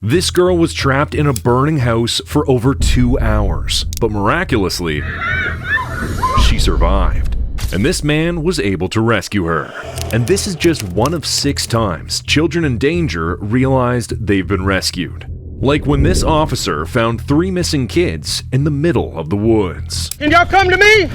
This girl was trapped in a burning house for over 2 hours, but miraculously, she survived. And this man was able to rescue her. And this is just one of 6 times children in danger realized they've been rescued. Like when this officer found 3 missing kids in the middle of the woods. Can y'all come to me?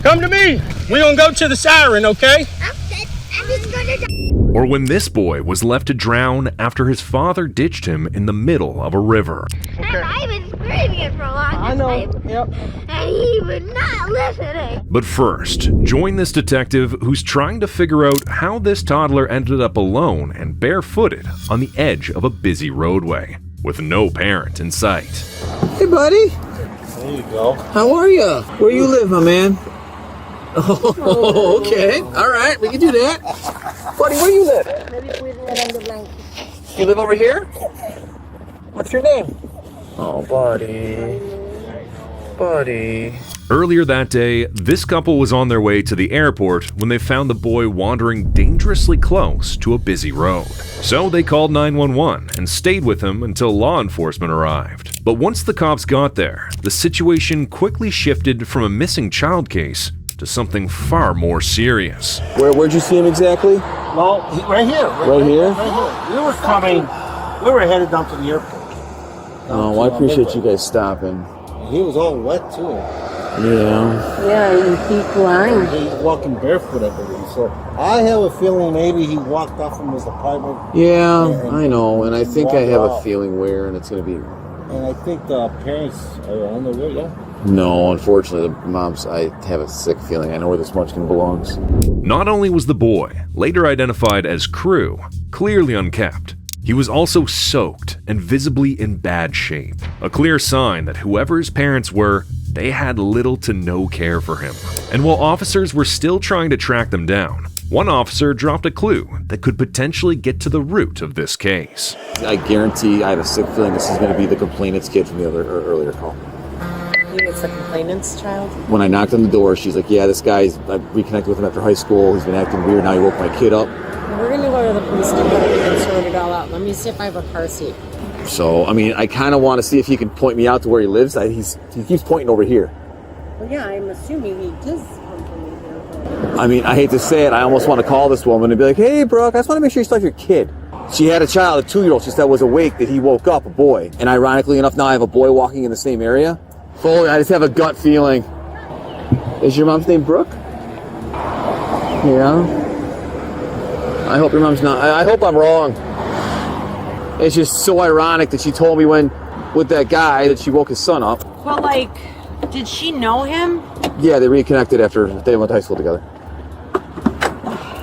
Come to me. We gonna go to the siren, okay? I'm just gonna die. Or when this boy was left to drown after his father ditched him in the middle of a river. Okay. I've been screaming for a long time. I know, yep. And he was not listening. But first, join this detective who's trying to figure out how this toddler ended up alone and barefooted on the edge of a busy roadway, with no parent in sight. Hey, buddy. There you go. How are you? Where you live, my man? Oh, okay. All right, we can do that. Buddy, where you live? You live over here? What's your name? Oh, buddy. Buddy. Earlier that day, this couple was on their way to the airport when they found the boy wandering dangerously close to a busy road. So they called 911 and stayed with him until law enforcement arrived. But once the cops got there, the situation quickly shifted from a missing child case to something far more serious. Where'd you see him exactly? Well, right here. Right here? Right here. We were headed down to the airport. Oh, well, I appreciate you guys stopping. He was all wet too. Yeah. Yeah, he's lying. He's walking barefoot, I believe. So I have a feeling maybe he walked off from his apartment. Yeah, I know, and I think I have a out. feeling where, and it's going to be... And I think the parents are on the way, yeah? No, unfortunately, the moms, I have a sick feeling. I know where this munchkin belongs. Not only was the boy, later identified as Crew, clearly unkept, he was also soaked and visibly in bad shape. A clear sign that whoever his parents were, they had little to no care for him. And while officers were still trying to track them down, one officer dropped a clue that could potentially get to the root of this case. I guarantee I have a sick feeling this is going to be the complainant's kid from the earlier call. It's the complainant's child? When I knocked on the door, she's like, yeah, this guy's, I reconnected with him after high school. He's been acting weird. Now he woke my kid up. We're going to go to the police department and sort it all out. Let me see if I have a car seat. So, I mean, I kind of want to see if he can point me out to where he lives. He keeps pointing over here. Well, yeah, I'm assuming he does come from here. I mean, I hate to say it. I almost want to call this woman and be like, hey, Brooke, I just want to make sure you still have your kid. She had a child, a 2-year-old, she said was awake that he woke up, a boy. And ironically enough, now I have a boy walking in the same area. Foley, I just have a gut feeling. Is your mom's name Brooke? Yeah. I hope your mom's not. I hope I'm wrong. It's just so ironic that she told me with that guy that she woke his son up. Well, like, did she know him? Yeah, they reconnected after they went to high school together.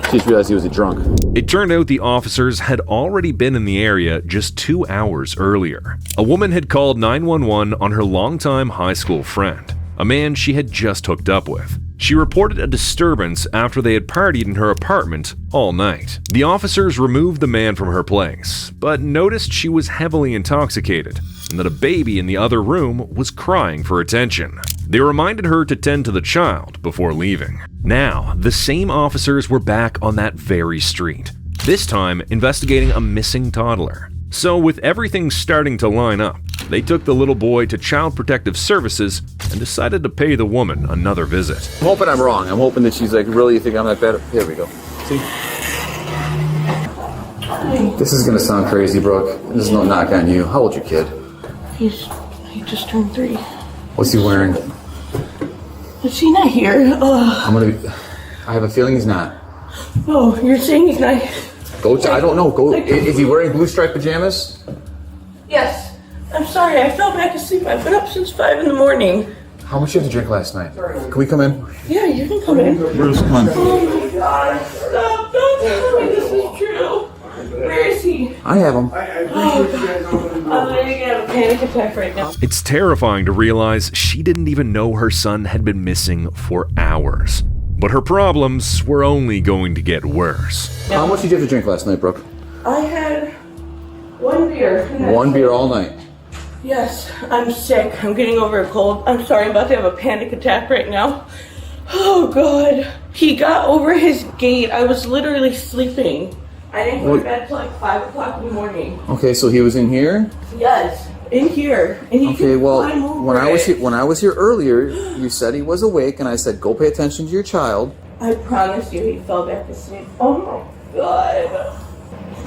She just realized he was a drunk. It turned out the officers had already been in the area just 2 hours earlier. A woman had called 911 on her longtime high school friend, a man she had just hooked up with. She reported a disturbance after they had partied in her apartment all night. The officers removed the man from her place, but noticed she was heavily intoxicated and that a baby in the other room was crying for attention. They reminded her to tend to the child before leaving. Now, the same officers were back on that very street, this time investigating a missing toddler. So with everything starting to line up, they took the little boy to Child Protective Services and decided to pay the woman another visit. I'm hoping I'm wrong. I'm hoping that she's like, really, you think I'm that bad? Here we go. See? This is going to sound crazy, Brooke. This is no knock on you. How old's your kid? He just turned 3. What's he wearing? Is he not here? I have a feeling he's not. Oh, you're saying he's not? I don't know. Is he wearing blue striped pajamas? Yes. I'm sorry, I fell back asleep. I've been up since 5 in the morning. How much did you have to drink last night? Can we come in? Yeah, you can come in. Bruce, come on. Oh my God, stop. Don't tell me this is true. Where is he? I have him. Oh, God. I'm going to have a panic attack right now. It's terrifying to realize she didn't even know her son had been missing for hours. But her problems were only going to get worse. How much did you have to drink last night, Brooke? I had 1 beer. One beer all night. Yes, I'm sick. I'm getting over a cold. I'm sorry, I'm about to have a panic attack right now. Oh, God. He got over his gate. I was literally sleeping. I didn't go to bed till like 5 o'clock in the morning. Okay, so he was in here? Yes, in here. And he Okay, well, when I I was here earlier, you said he was awake, and I said, go pay attention to your child. I promise you he fell back asleep. Oh my God.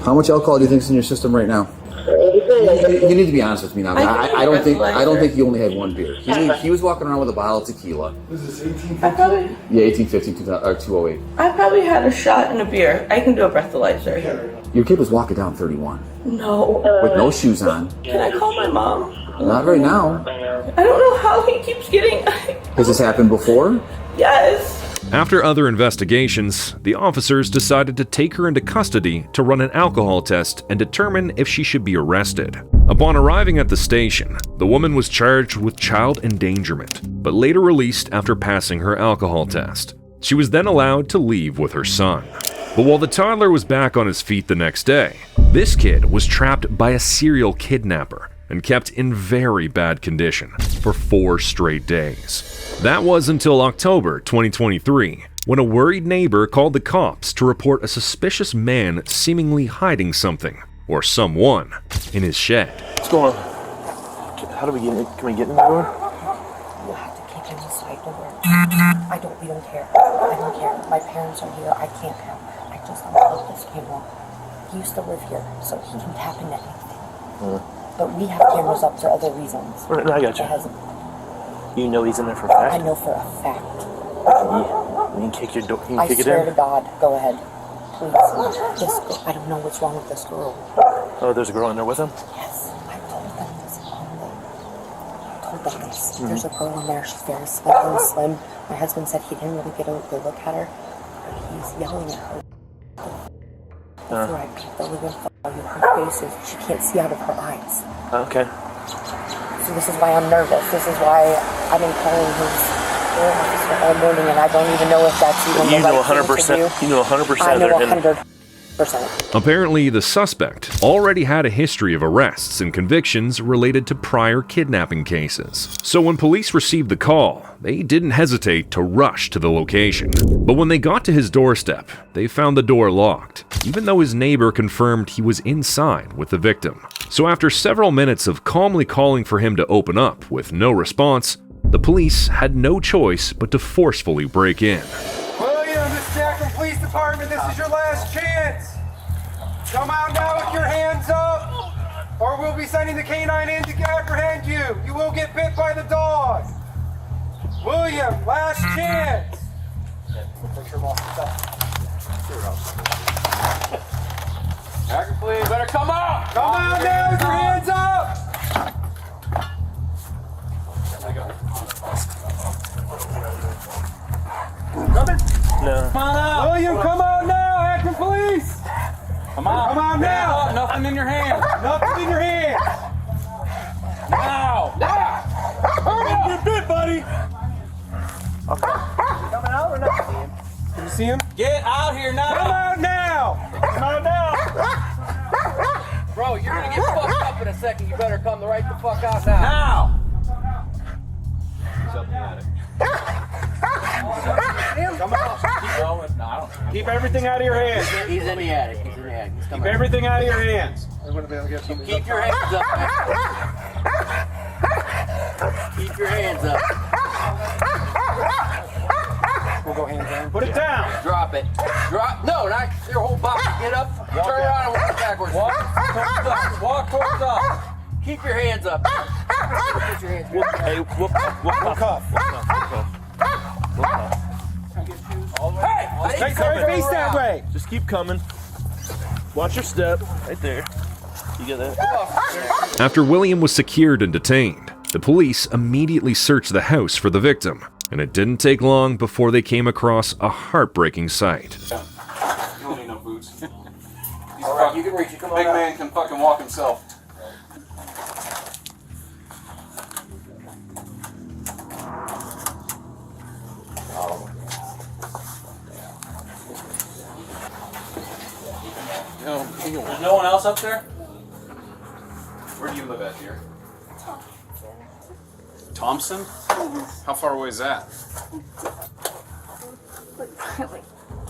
How much alcohol do you think is in your system right now? You need to be honest with me now. I don't think you only had one beer. He was walking around with a bottle of tequila. Was this 1850? I probably, Yeah, 1850 or 208. I probably had a shot and a beer. I can do a breathalyzer. Your kid was walking down 31 No. with no shoes on. Can I call my mom? Not right now. I don't know how he keeps getting... Has this happened before? Yes. After other investigations, the officers decided to take her into custody to run an alcohol test and determine if she should be arrested. Upon arriving at the station, the woman was charged with child endangerment, but later released after passing her alcohol test. She was then allowed to leave with her son. But while the toddler was back on his feet the next day, this kid was trapped by a serial kidnapper and kept in very bad condition for 4 straight days. That was until October 2023, when a worried neighbor called the cops to report a suspicious man seemingly hiding something, or someone, in his shed. What's going on? How do we get in? Can we get in the door? You have to kick in the side door. We don't care. I don't care. My parents are here. I can't help. I just don't love this camera. He used to live here, so he can tap into anything. But we have cameras up for other reasons. Right, I got you. You know he's in there for a fact? I know for a fact. Yeah. You can kick your door. You can kick it in. I swear to God. Go ahead. Please. This girl, I don't know what's wrong with this girl. Oh, there's a girl in there with him? Yes. I told them this on I told them this. There's a girl in there. She's very slim. My husband said he didn't really get a good look at her. But he's yelling at her. Before I beat the living fuck out of her faces, she can't see out of her eyes. Okay. So this is why I'm nervous. This is why I've been calling his officer all morning, and I don't even know if that's even the right thing to do. You know 100%. I know 100%. Apparently, the suspect already had a history of arrests and convictions related to prior kidnapping cases. So when police received the call, they didn't hesitate to rush to the location. But when they got to his doorstep, they found the door locked, even though his neighbor confirmed he was inside with the victim. So after several minutes of calmly calling for him to open up with no response, the police had no choice but to forcefully break in. William, this is Jackson Police Department. This is your last chance. Come out now with your hands up, or we'll be sending the canine in to apprehend you. You will get bit by the dog. William, last chance. Jackson Police, better come out. Come out now with your hands up. No. Come on out. William, come out now. Action Police. Come on. Come on now. Nothing in your hand. Nothing in your hands. Now. You're bit, buddy. Coming out or not? Can you see him? Get out here now. Come out now. Come out now. Bro, you're gonna get fucked up in a second. You better come right the fuck out now. Now. He's up in the attic. Come out. Keep going. No, I don't. Keep everything out of your hands. He's in the attic. He's in the attic. Keep everything out of your hands. Keep your hands up, man. Keep your hands up. We'll go hands down. Put it down. Drop it. Drop. No, not your whole body. Get up. Turn around and walk backwards. Walk towards us. Walk towards us. Keep your hands up. Put your hands up. Hey, whoop cuff. Hey! Take your face that way. Just keep coming. Watch your step. Right there. You get that? After William was secured and detained, the police immediately searched the house for the victim, and it didn't take long before they came across a heartbreaking sight. You don't need no boots. Alright, you can reach it. Come on. Big man can fucking walk himself. There's no one else up there? Where do you live at here? Thompson? How far away is that? Like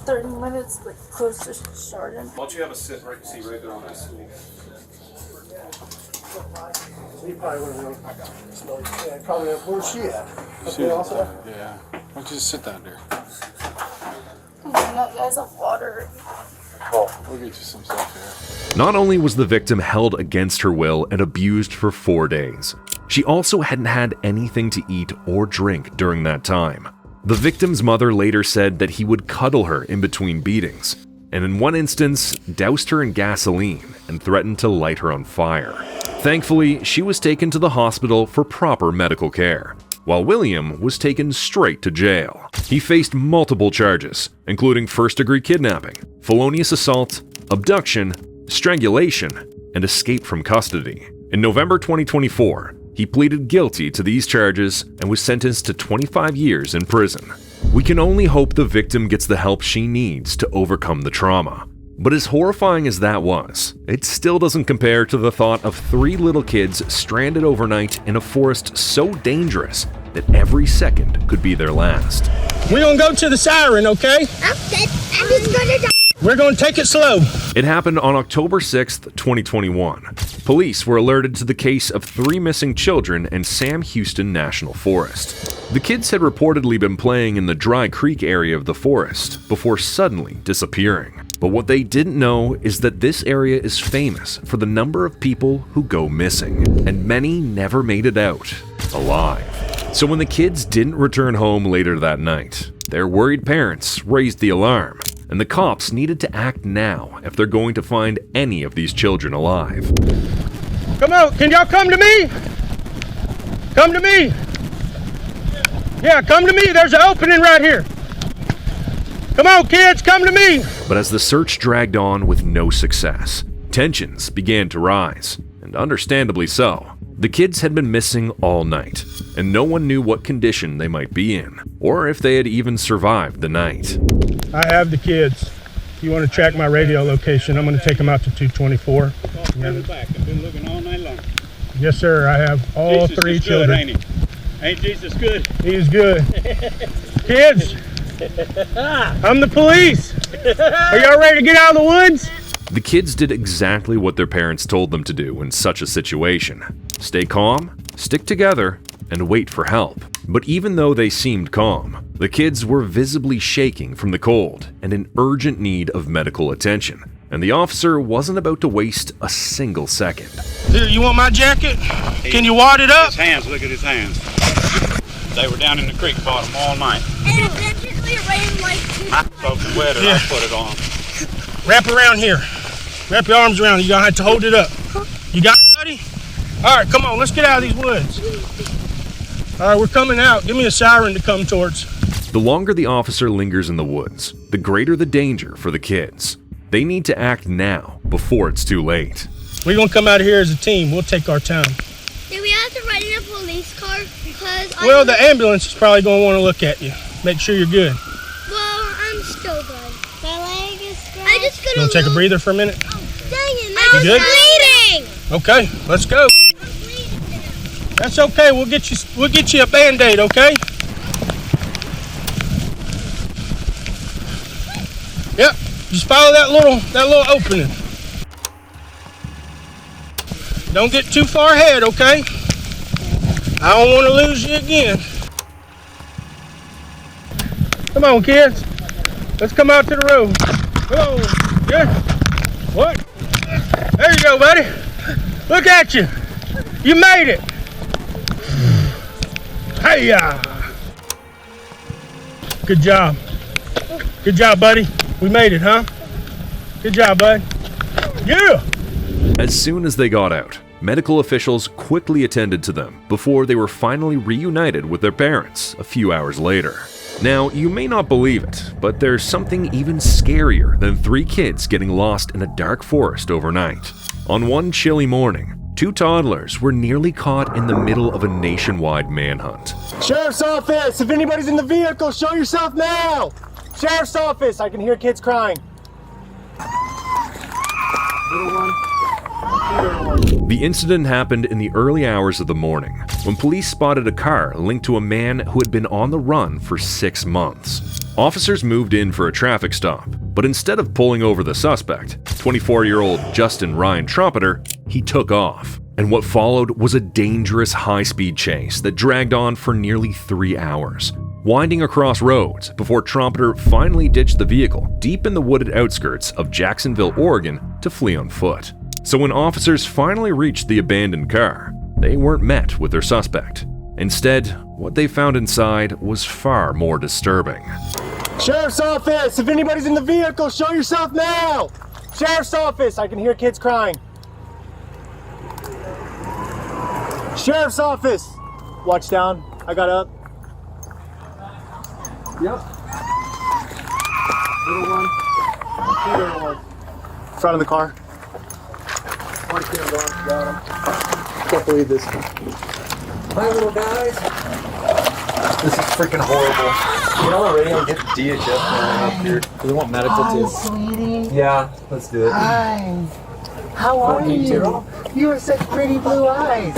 30 minutes, like close to starting. Why don't you have a seat right there on that stool? You probably would have yeah, probably. Where's she at? Okay, also? Yeah. Why don't you just sit down there? That guy's of water. We'll get you some stuff here. Not only was the victim held against her will and abused for 4 days, she also hadn't had anything to eat or drink during that time. The victim's mother later said that he would cuddle her in between beatings, and in one instance, doused her in gasoline and threatened to light her on fire. Thankfully, she was taken to the hospital for proper medical care, while William was taken straight to jail. He faced multiple charges, including first-degree kidnapping, felonious assault, abduction, strangulation, and escape from custody. In November 2024, he pleaded guilty to these charges and was sentenced to 25 years in prison. We can only hope the victim gets the help she needs to overcome the trauma. But as horrifying as that was, it still doesn't compare to the thought of 3 little kids stranded overnight in a forest so dangerous that every second could be their last. We're gonna go to the siren, okay? I'm just gonna die. We're gonna take it slow. It happened on October 6th, 2021. Police were alerted to the case of 3 missing children in Sam Houston National Forest. The kids had reportedly been playing in the Dry Creek area of the forest before suddenly disappearing. But what they didn't know is that this area is famous for the number of people who go missing, and many never made it out alive. So when the kids didn't return home later that night, their worried parents raised the alarm, and the cops needed to act now if they're going to find any of these children alive. Come on, can y'all come to me? Come to me. Yeah, come to me. There's an opening right here. Come on, kids, come to me. But as the search dragged on with no success, tensions began to rise, and understandably so. The kids had been missing all night, and no one knew what condition they might be in, or if they had even survived the night. I have the kids. If you want to track my radio location, I'm going to take them out to 224. Back. I've been looking all night long. Yes, sir. I have all Jesus 3 is children. Good, ain't Jesus good? He is good. Kids, I'm the police. Are y'all ready to get out of the woods? The kids did exactly what their parents told them to do in such a situation. Stay calm, stick together, and wait for help. But even though they seemed calm, the kids were visibly shaking from the cold and in urgent need of medical attention. And the officer wasn't about to waste a single second. Here, you want my jacket? Can you wad it up? His hands, look at his hands. They were down in the creek bottom all night. And eventually it rained like 2 I soaked the weather, Yeah. I put it on. Wrap around here. Wrap your arms around. You're going to have to hold it up. You got it, buddy? All right, come on. Let's get out of these woods. All right, we're coming out. Give me a siren to come towards. The longer the officer lingers in the woods, the greater the danger for the kids. They need to act now before it's too late. We're going to come out of here as a team. We'll take our time. Do we have to ride in a police car? Because Well, the ambulance is probably going to want to look at you. Make sure you're good. Well, I'm still good. My leg is strong. I just You got want to take a breather for a minute? Dang it, now You good? I'm bleeding. Okay, let's go. That's okay. We'll get you a Band-Aid, okay? Yep. Just follow that little opening. Don't get too far ahead, okay? I don't want to lose you again. Come on, kids. Let's come out to the road. Come on. Good. What? There you go, buddy. Look at you. You made it. Hey-ya. Good job. Good job, buddy. We made it, huh? Good job, bud. Yeah. As soon as they got out, medical officials quickly attended to them before they were finally reunited with their parents a few hours later. Now, you may not believe it, but there's something even scarier than 3 kids getting lost in a dark forest overnight. On one chilly morning, 2 toddlers were nearly caught in the middle of a nationwide manhunt. Sheriff's office, if anybody's in the vehicle, show yourself now! Sheriff's office, I can hear kids crying. Little one. The incident happened in the early hours of the morning when police spotted a car linked to a man who had been on the run for 6 months. Officers moved in for a traffic stop, but instead of pulling over the suspect, 24-year-old Justin Ryan Trumpeter, he took off. And what followed was a dangerous high-speed chase that dragged on for nearly 3 hours, winding across roads before Trumpeter finally ditched the vehicle deep in the wooded outskirts of Jacksonville, Oregon, to flee on foot. So when officers finally reached the abandoned car, they weren't met with their suspect. Instead, what they found inside was far more disturbing. Sheriff's office! If anybody's in the vehicle, show yourself now! Sheriff's office! I can hear kids crying. Sheriff's office! Watch down. I got up. Yep. Little one. Little one. Front of the car. One kid on, got him. Can't believe this. Hi, little guys. This is freaking horrible. You know, already I'll get DHS up here. Do we want medical too? Sweetie. Yeah, let's do it. Hi. How are you? You have such pretty blue eyes.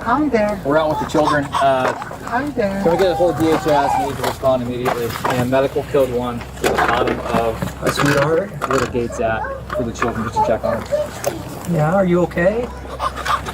Hi there. We're out with the children. Hi there. Can we get a whole DHS? Need to respond immediately. And medical killed one to the bottom of sweetheart, where the gate's at for the children, just to check on them. Yeah, are you okay?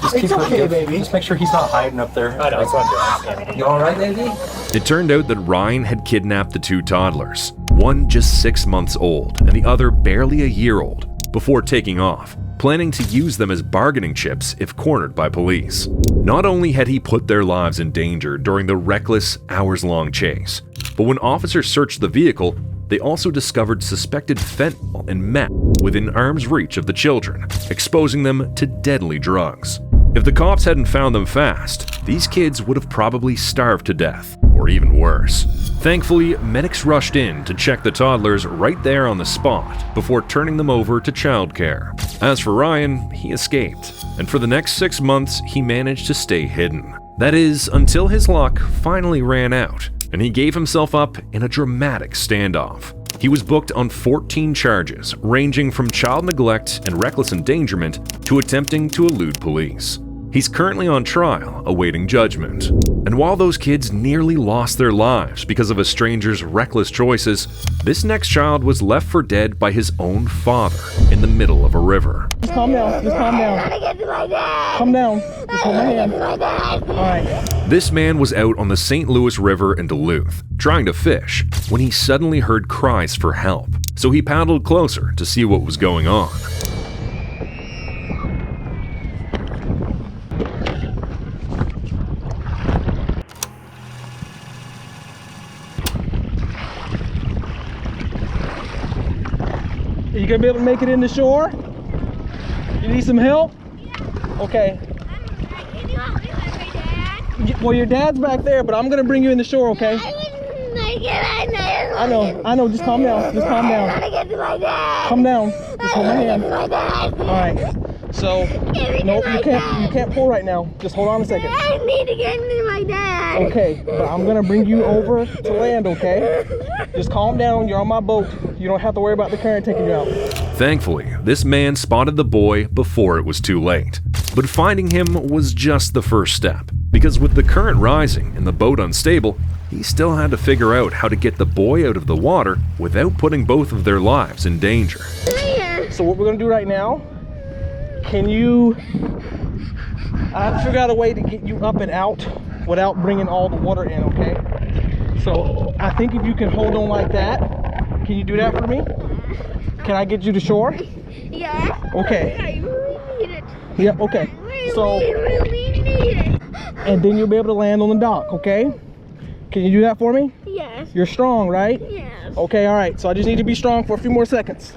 Just it's okay, baby. Just make sure he's not hiding up there. I know, that's what I'm doing. You alright, baby? It turned out that Ryan had kidnapped the 2 toddlers, one just 6 months old and the other barely a year old, before taking off, planning to use them as bargaining chips if cornered by police. Not only had he put their lives in danger during the reckless, hours-long chase, but when officers searched the vehicle, they also discovered suspected fentanyl and meth within arm's reach of the children, exposing them to deadly drugs. If the cops hadn't found them fast, these kids would have probably starved to death, or even worse. Thankfully, medics rushed in to check the toddlers right there on the spot before turning them over to childcare. As for Ryan, he escaped, and for the next 6 months, he managed to stay hidden. That is, until his luck finally ran out, and he gave himself up in a dramatic standoff. He was booked on 14 charges, ranging from child neglect and reckless endangerment to attempting to elude police. He's currently on trial, awaiting judgment. And while those kids nearly lost their lives because of a stranger's reckless choices, this next child was left for dead by his own father in the middle of a river. Just calm down. Just calm down. Calm down. Just hold my hand. All right. This man was out on the St. Louis River in Duluth, trying to fish, when he suddenly heard cries for help. So he paddled closer to see what was going on. Are you gonna be able to make it in the shore? You need some help? Okay. Well, your dad's back there, but I'm gonna bring you in the shore, okay? I know. Just calm down. Just calm down. Calm down. Just hold my hand. All right. So, no, you can't pull right now. Just hold on a second. I need to get into my dad. Okay, but I'm gonna bring you over to land, okay? Just calm down. You're on my boat. You don't have to worry about the current taking you out. Thankfully, this man spotted the boy before it was too late. But finding him was just the first step, because with the current rising and the boat unstable, he still had to figure out how to get the boy out of the water without putting both of their lives in danger. So what we're gonna do right now, I have to figure out a way to get you up and out without bringing all the water in, okay? So I think if you can hold on like that, can you do that for me? Can I get you to shore? Yeah. Okay. I really need it. Yeah, okay. So, really need it. and then you'll be able to land on the dock, okay? Can you do that for me? Yes. You're strong, right? Yes. Okay, all right. So I just need to be strong for a few more seconds.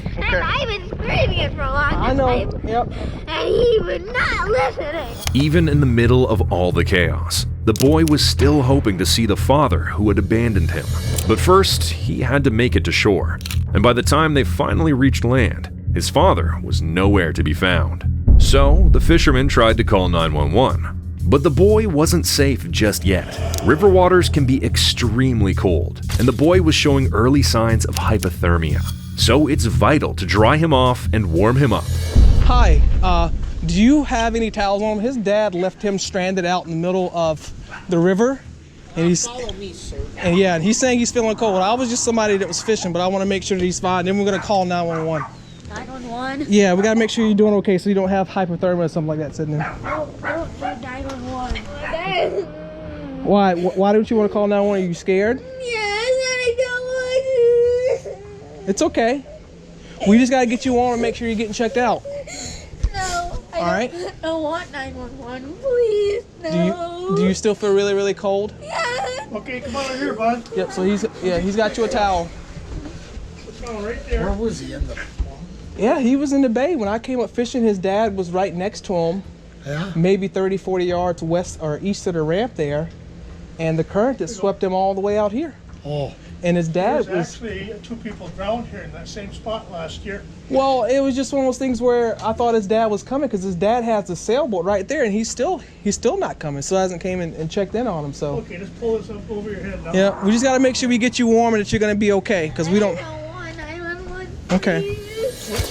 Okay. And I've been screaming it for a long time. I know, yep. And he was not listening. Even in the middle of all the chaos, the boy was still hoping to see the father who had abandoned him. But first, he had to make it to shore. And by the time they finally reached land, his father was nowhere to be found. So, the fisherman tried to call 911. But the boy wasn't safe just yet. River waters can be extremely cold, and the boy was showing early signs of hypothermia. so it's vital to dry him off and warm him up. Hi, do you have any towels on him? His dad left him stranded out in the middle of the river. And he's and he's saying he's feeling cold. I was just somebody that was fishing, but I want to make sure that he's fine. Then we're gonna call 911. 911? Yeah, we gotta make sure you're doing okay so you don't have hypothermia or something like that sitting there. Don't do 911. Why don't you want to call 911? Are you scared? Yes, I don't want to. It's okay. We just gotta get you on and make sure you're getting checked out. No. I don't want 911, please. No. Do you still feel really, really cold? Yeah. Okay, come on over here, bud. Yep, so he's got you a towel. It's going right there. Where was he in the? Yeah, he was in the bay. When I came up fishing, his dad was right next to him. Yeah. Maybe 30, 40 yards west or east of the ramp there. And the current that swept him all the way out here. Oh. And his dad There's actually 2 people drowned here in that same spot last year. Well, it was just one of those things where I thought his dad was coming because his dad has the sailboat right there, and he's still not coming. Still hasn't came in and checked in on him. So. Okay, just pull this up over your head now. Yeah, we just got to make sure we get you warm and that you're going to be okay because we don't. 911. Okay.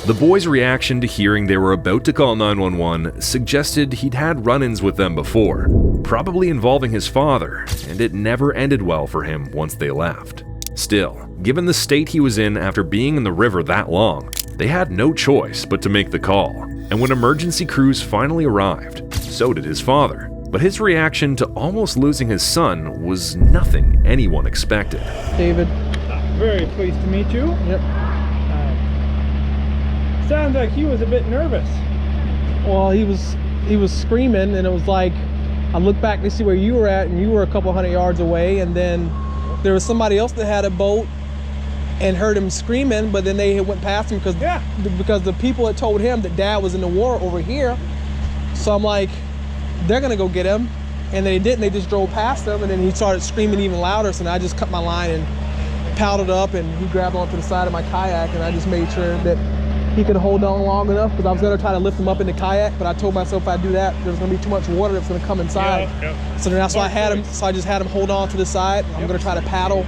The boy's reaction to hearing they were about to call 911 suggested he'd had run-ins with them before, probably involving his father, and it never ended well for him once they left. Still, given the state he was in after being in the river that long, they had no choice but to make the call. And when emergency crews finally arrived, so did his father. But his reaction to almost losing his son was nothing anyone expected. David. Very pleased to meet you. Yep. Sounds like he was a bit nervous. Well, he was screaming, and it was like I looked back to see where you were at, and you were a couple hundred yards away, and then there was somebody else that had a boat and heard him screaming, but then they went past him because the people had told him that Dad was in the water over here. So I'm like, they're gonna go get him, and they didn't. They just drove past him, and then he started screaming even louder. So then I just cut my line and paddled up, and he grabbed onto the side of my kayak, and I just made sure that he could hold on long enough because I was gonna try to lift him up in the kayak, but I told myself if I do that, there's gonna be too much water that's gonna come inside. So then that's why I had him. So I just had him hold on to the side. I'm gonna try to paddle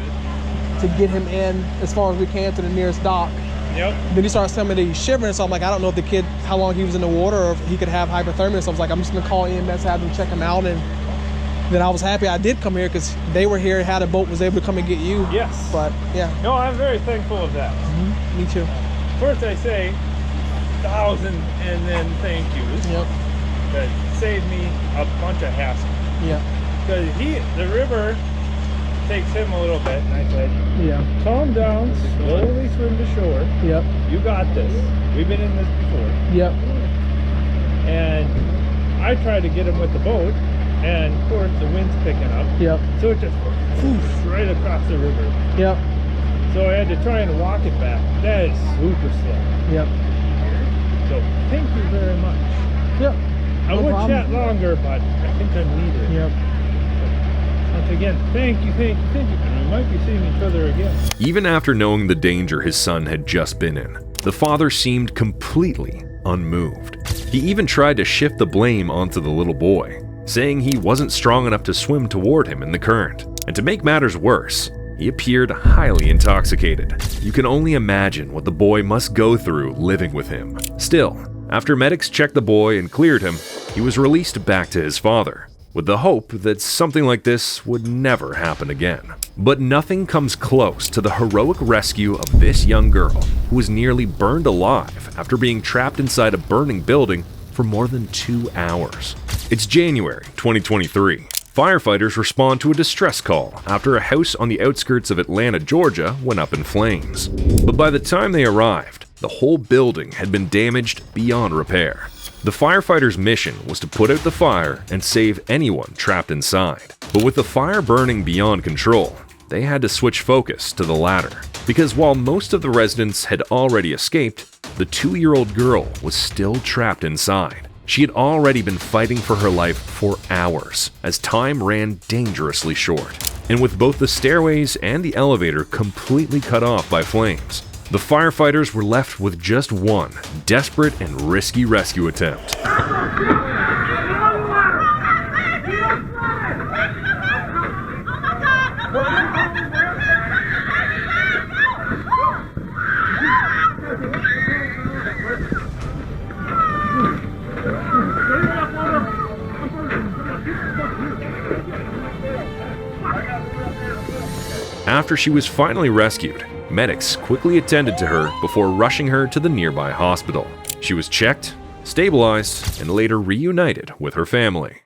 to get him in as far as we can to the nearest dock. Then he starts telling me that he's shivering, so I'm like, I don't know if the kid, how long he was in the water or if he could have hypothermia. So I was like, I'm just gonna call EMS, have them check him out, and then I was happy I did come here because they were here, had a boat, was able to come and get you. Yes. But yeah. No, I'm very thankful of that. Me too. First I say 1,000 and then thank yous. Yep. That saved me a bunch of hassle. Yeah. Because the river takes him a little bit, and I said, calm down, slowly swim to shore. Yep. You got this. We've been in this before. Yep. And I tried to get him with the boat, and of course the wind's picking up. Yep. So it just poofs right across the river. Yep. So I had to try and walk it back. That is super slow. Yep. So thank you very much. Yep. I would chat longer, but I think I'm needed. Yep. Once again, thank you. And we might be seeing each other again. Even after knowing the danger his son had just been in, the father seemed completely unmoved. He even tried to shift the blame onto the little boy, saying he wasn't strong enough to swim toward him in the current. And to make matters worse, he appeared highly intoxicated. You can only imagine what the boy must go through living with him. Still, after medics checked the boy and cleared him, he was released back to his father, with the hope that something like this would never happen again. But nothing comes close to the heroic rescue of this young girl who was nearly burned alive after being trapped inside a burning building for more than 2 hours. It's January 2023. Firefighters respond to a distress call after a house on the outskirts of Atlanta, Georgia went up in flames. But by the time they arrived, the whole building had been damaged beyond repair. The firefighters' mission was to put out the fire and save anyone trapped inside. But with the fire burning beyond control, they had to switch focus to the latter. Because while most of the residents had already escaped, the 2-year-old girl was still trapped inside. She had already been fighting for her life for hours, as time ran dangerously short. And with both the stairways and the elevator completely cut off by flames, the firefighters were left with just one desperate and risky rescue attempt. After she was finally rescued, medics quickly attended to her before rushing her to the nearby hospital. She was checked, stabilized, and later reunited with her family.